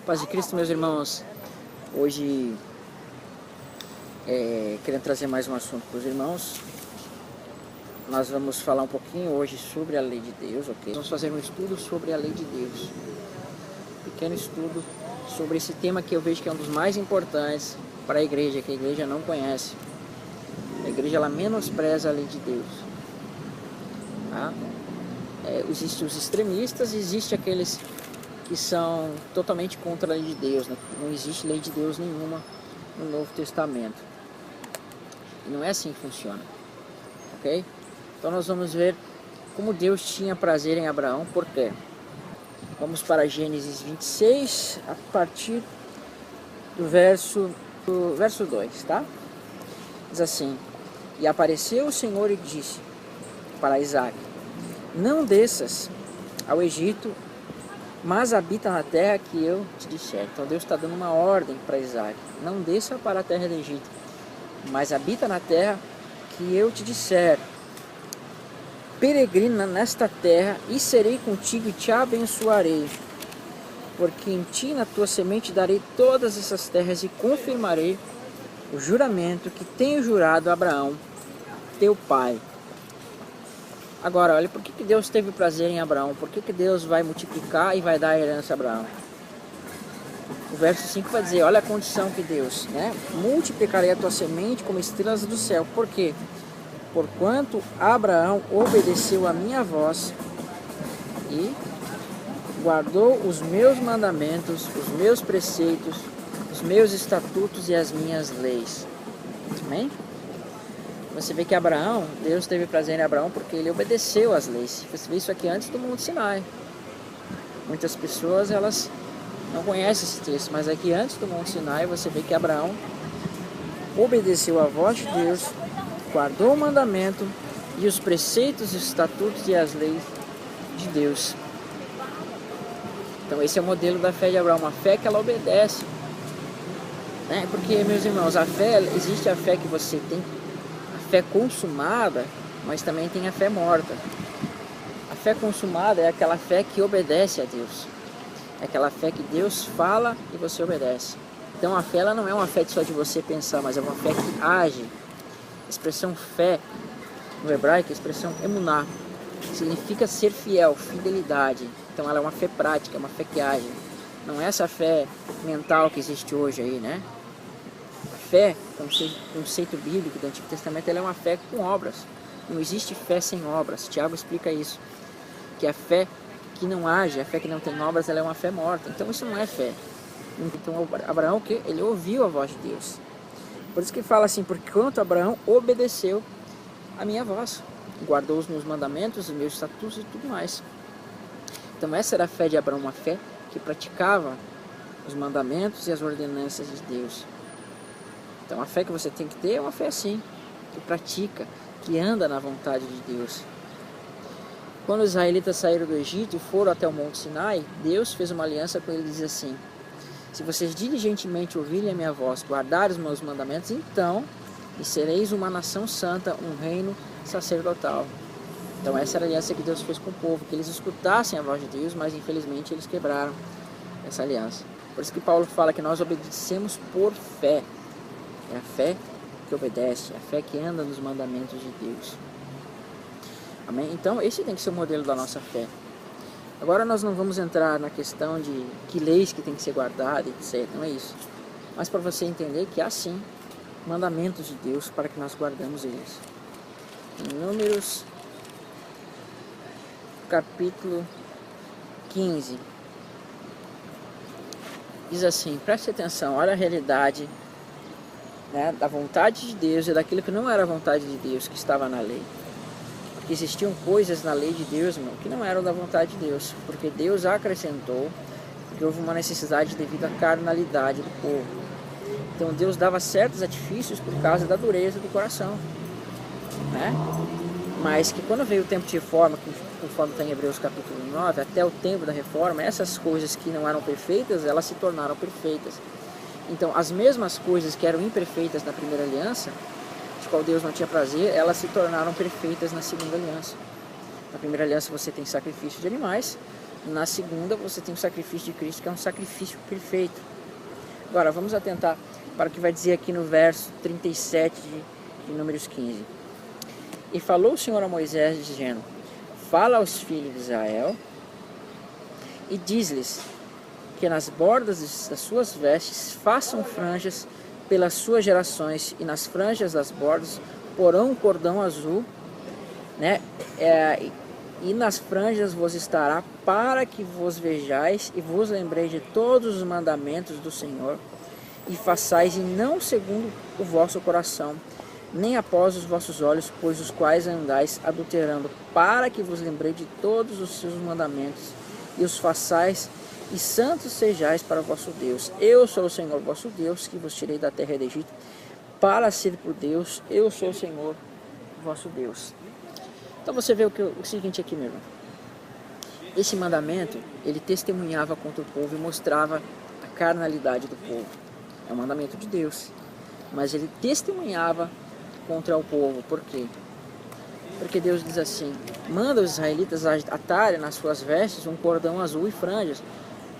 Paz de Cristo, meus irmãos. Hoje, querendo trazer mais um assunto para os irmãos, nós vamos falar um pouquinho hoje sobre a lei de Deus, ok? Vamos fazer um estudo sobre a lei de Deus. Um pequeno estudo sobre esse tema que eu vejo que é um dos mais importantes para a igreja, que a igreja não conhece. A igreja, ela menospreza a lei de Deus. Tá? Existem os extremistas, existem aqueles que são totalmente contra a lei de Deus, né? Não existe lei de Deus nenhuma no Novo Testamento. E não é assim que funciona, ok? Então nós vamos ver como Deus tinha prazer em Abraão, por quê? Vamos para Gênesis 26, a partir do verso 2, tá? Diz assim: E apareceu o Senhor e disse para Isaac: Não desças ao Egito, mas habita na terra que eu te disser. Então Deus está dando uma ordem para Isaac: não desça para a terra do Egito, mas habita na terra que eu te disser. Peregrina nesta terra, e serei contigo e te abençoarei, porque em ti e na tua semente darei todas essas terras, e confirmarei o juramento que tenho jurado a Abraão, teu pai. Agora, olha, por que Deus teve prazer em Abraão? Por que Deus vai multiplicar e vai dar a herança a Abraão? O verso 5 vai dizer, olha a condição que Deus, né? Multiplicarei a tua semente como estrelas do céu. Por quê? Porquanto Abraão obedeceu a minha voz e guardou os meus mandamentos, os meus preceitos, os meus estatutos e as minhas leis. Amém? Você vê que Abraão, Deus teve prazer em Abraão porque ele obedeceu às leis. Você vê isso aqui antes do Monte Sinai. Muitas pessoas, elas não conhecem esse texto, mas aqui antes do Monte Sinai você vê que Abraão obedeceu à voz de Deus, guardou o mandamento e os preceitos, os estatutos e as leis de Deus. Então esse é o modelo da fé de Abraão, uma fé que ela obedece. Né? Porque, meus irmãos, a fé, existe a fé que você tem, fé consumada, mas também tem a fé morta. A fé consumada é aquela fé que obedece a Deus. É aquela fé que Deus fala e você obedece. Então a fé, ela não é uma fé só de você pensar, mas é uma fé que age. A expressão fé, no hebraico, a expressão emuná, significa ser fiel, fidelidade. Então ela é uma fé prática, uma fé que age. Não é essa fé mental que existe hoje aí, né? Fé, conceito bíblico do Antigo Testamento, ela é uma fé com obras. Não existe fé sem obras. Tiago explica isso, que a fé que não age, a fé que não tem obras, ela é uma fé morta. Então isso não é fé. Então Abraão, o quê? Ele ouviu a voz de Deus. Por isso que fala assim, porquanto Abraão obedeceu a minha voz, guardou os meus mandamentos, os meus estatutos e tudo mais. Então essa era a fé de Abraão, uma fé que praticava os mandamentos e as ordenanças de Deus. Então a fé que você tem que ter é uma fé assim, que pratica, que anda na vontade de Deus. Quando os israelitas saíram do Egito e foram até o Monte Sinai, Deus fez uma aliança com eles e diz assim: se vocês diligentemente ouvirem a minha voz, guardarem os meus mandamentos, então e sereis uma nação santa, um reino sacerdotal. Então essa era a aliança que Deus fez com o povo, que eles escutassem a voz de Deus, mas infelizmente eles quebraram essa aliança. Por isso que Paulo fala que nós obedecemos por fé. É a fé que obedece, é a fé que anda nos mandamentos de Deus. Amém? Então esse tem que ser o modelo da nossa fé. Agora nós não vamos entrar na questão de que leis que tem que ser guardadas, etc. Não é isso. Mas para você entender que há sim mandamentos de Deus para que nós guardemos eles. Em Números, capítulo 15. Diz assim, preste atenção, olha a realidade, né, da vontade de Deus e daquilo que não era a vontade de Deus, que estava na lei. Porque existiam coisas na lei de Deus, irmão, que não eram da vontade de Deus, porque Deus acrescentou, porque houve uma necessidade devido à carnalidade do povo. Então Deus dava certos artifícios por causa da dureza do coração, né? Mas que quando veio o tempo de reforma, conforme está em Hebreus capítulo 9, até o tempo da reforma, essas coisas que não eram perfeitas, elas se tornaram perfeitas. Então, as mesmas coisas que eram imperfeitas na primeira aliança, de qual Deus não tinha prazer, elas se tornaram perfeitas na segunda aliança. Na primeira aliança você tem sacrifício de animais, Na segunda você tem o sacrifício de Cristo, que é um sacrifício perfeito. Agora vamos atentar para o que vai dizer aqui no verso 37 de Números 15. E falou o Senhor a Moisés, dizendo: fala aos filhos de Israel e diz-lhes que nas bordas das suas vestes façam franjas pelas suas gerações, e nas franjas das bordas porão um cordão azul, né? E nas franjas vos estará, para que vos vejais e vos lembreis de todos os mandamentos do Senhor, e façais, e não segundo o vosso coração, nem após os vossos olhos, pois os quais andais adulterando, para que vos lembreis de todos os seus mandamentos, e os façais, e santos sejais para o vosso Deus. Eu sou o Senhor vosso Deus, que vos tirei da terra do Egito, para ser por Deus. Eu sou o Senhor vosso Deus. Então você vê o seguinte aqui, meu irmão. Esse mandamento, ele testemunhava contra o povo e mostrava a carnalidade do povo. É um mandamento de Deus, mas ele testemunhava contra o povo. Por quê? Porque Deus diz assim: manda os israelitas atarem nas suas vestes um cordão azul e franjas,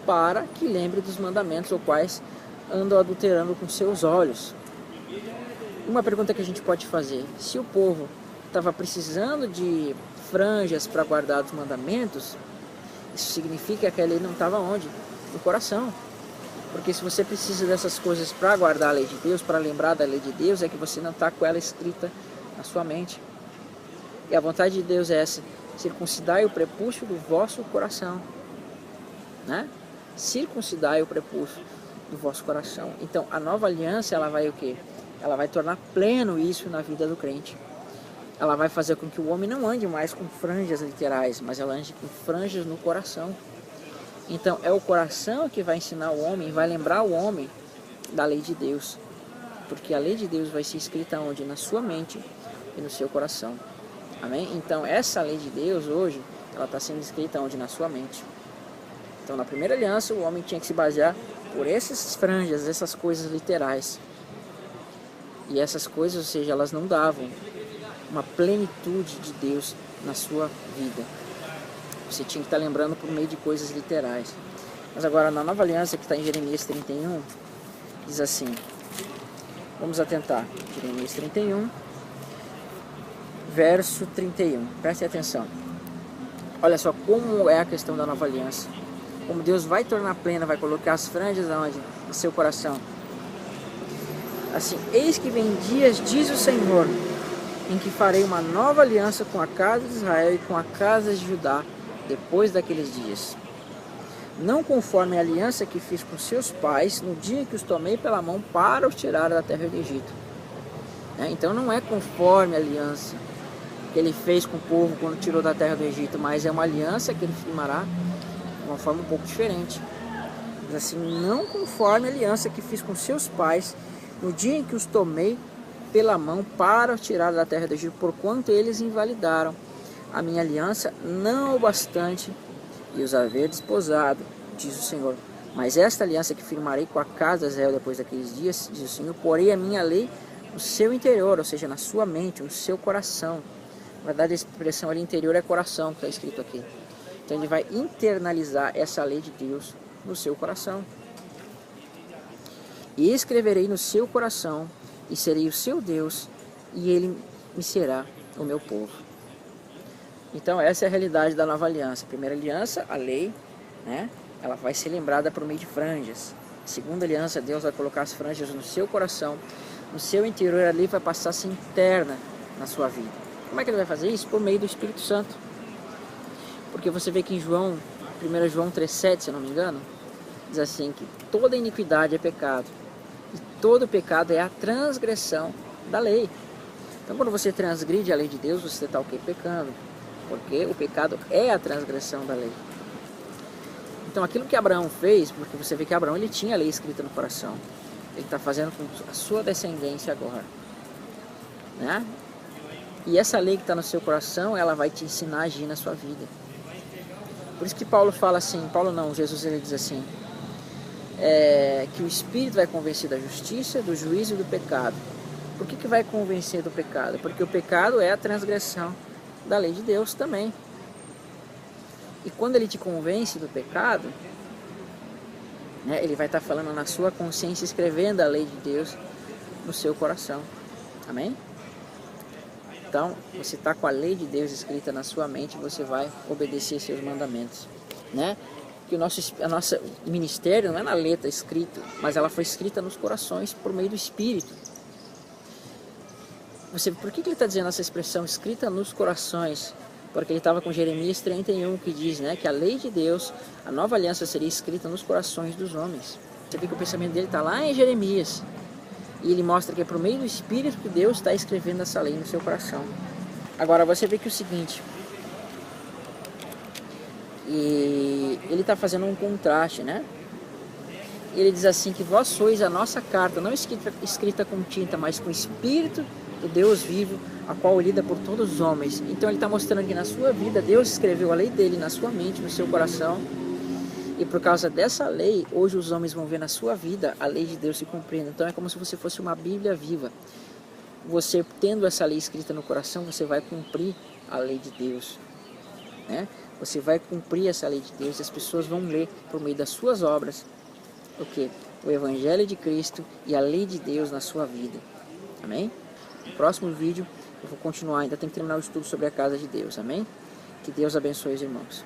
para que lembre dos mandamentos, os quais andam adulterando com seus olhos. Uma pergunta que a gente pode fazer: se o povo estava precisando de franjas para guardar os mandamentos, isso significa que a lei não estava onde? No coração. Porque se você precisa dessas coisas para guardar a lei de Deus, para lembrar da lei de Deus, é que você não está com ela escrita na sua mente. E a vontade de Deus é essa: circuncidai o prepúcio do vosso coração, né? Circuncidai o prepúcio do vosso coração. Então a nova aliança, ela vai o quê? Ela vai tornar pleno isso na vida do crente. Ela vai fazer com que o homem não ande mais com franjas literais, mas ela ande com franjas no coração. Então é o coração que vai ensinar o homem, vai lembrar o homem da lei de Deus. Porque a lei de Deus vai ser escrita onde? Na sua mente e no seu coração. Amém? Então essa lei de Deus hoje, ela está sendo escrita onde? Na sua mente. Então na primeira aliança o homem tinha que se basear por essas franjas, essas coisas literais. E essas coisas, ou seja, elas não davam uma plenitude de Deus na sua vida. Você tinha que estar lembrando por meio de coisas literais. Mas agora na nova aliança, que está em Jeremias 31, diz assim, vamos atentar, Jeremias 31, verso 31, prestem atenção. Olha só como é a questão da nova aliança. Como Deus vai tornar plena, vai colocar as franjas aonde? No seu coração. Assim: eis que vem dias, diz o Senhor, em que farei uma nova aliança com a casa de Israel e com a casa de Judá, depois daqueles dias. Não conforme a aliança que fiz com seus pais, no dia que os tomei pela mão para os tirar da terra do Egito. Então não é conforme a aliança que ele fez com o povo quando tirou da terra do Egito, mas é uma aliança que ele firmará de uma forma um pouco diferente. Mas assim: não conforme a aliança que fiz com seus pais, no dia em que os tomei pela mão para os tirar da terra do Egito, porquanto eles invalidaram a minha aliança, não o bastante, e os haver desposado, diz o Senhor. Mas esta aliança que firmarei com a casa de Israel depois daqueles dias, diz o Senhor, porei a minha lei no seu interior, ou seja, na sua mente, no seu coração. Na verdade, a expressão ali interior é coração, que está escrito aqui. Então ele vai internalizar essa lei de Deus no seu coração. E escreverei no seu coração, e serei o seu Deus, e ele me será o meu povo. Então essa é a realidade da nova aliança. A primeira aliança, a lei, né? Ela vai ser lembrada por meio de franjas. A segunda aliança, Deus vai colocar as franjas no seu coração, no seu interior, ali vai passar a ser interna na sua vida. Como é que ele vai fazer isso? Por meio do Espírito Santo. Porque você vê que em João, 1 João 3,7, se eu não me engano, diz assim que toda iniquidade é pecado. E todo pecado é a transgressão da lei. Então quando você transgride a lei de Deus, você está o quê? Pecando. Porque o pecado é a transgressão da lei. Então aquilo que Abraão fez, porque você vê que Abraão ele tinha a lei escrita no coração. Ele está fazendo com a sua descendência agora, né? E essa lei que está no seu coração, ela vai te ensinar a agir na sua vida. Por isso que Paulo fala assim, Paulo não, Jesus ele diz assim, que o Espírito vai convencer da justiça, do juízo e do pecado. Por que vai convencer do pecado? Porque o pecado é a transgressão da lei de Deus também. E quando ele te convence do pecado, né, ele vai estar falando na sua consciência, escrevendo a lei de Deus no seu coração. Amém? Então, você está com a lei de Deus escrita na sua mente, você vai obedecer seus mandamentos, né? Que o nosso ministério não é na letra escrita, mas ela foi escrita nos corações por meio do Espírito. Por que ele está dizendo essa expressão, escrita nos corações? Porque ele estava com Jeremias 31, que diz, né, que a lei de Deus, a nova aliança seria escrita nos corações dos homens. Você vê que o pensamento dele está lá em Jeremias. E ele mostra que é por meio do Espírito que Deus está escrevendo essa lei no seu coração. Agora você vê que é o seguinte, e ele está fazendo um contraste, né? Ele diz assim que vós sois a nossa carta, não escrita com tinta, mas com o Espírito do Deus vivo, a qual lida por todos os homens. Então ele está mostrando que na sua vida Deus escreveu a lei dele na sua mente, no seu coração. E por causa dessa lei, hoje os homens vão ver na sua vida a lei de Deus se cumprindo. Então é como se você fosse uma Bíblia viva. Você tendo essa lei escrita no coração, você vai cumprir a lei de Deus, né? Você vai cumprir essa lei de Deus e as pessoas vão ler por meio das suas obras o que? O Evangelho de Cristo e a lei de Deus na sua vida. Amém? No próximo vídeo eu vou continuar, ainda tem que terminar o estudo sobre a casa de Deus. Amém? Que Deus abençoe os irmãos.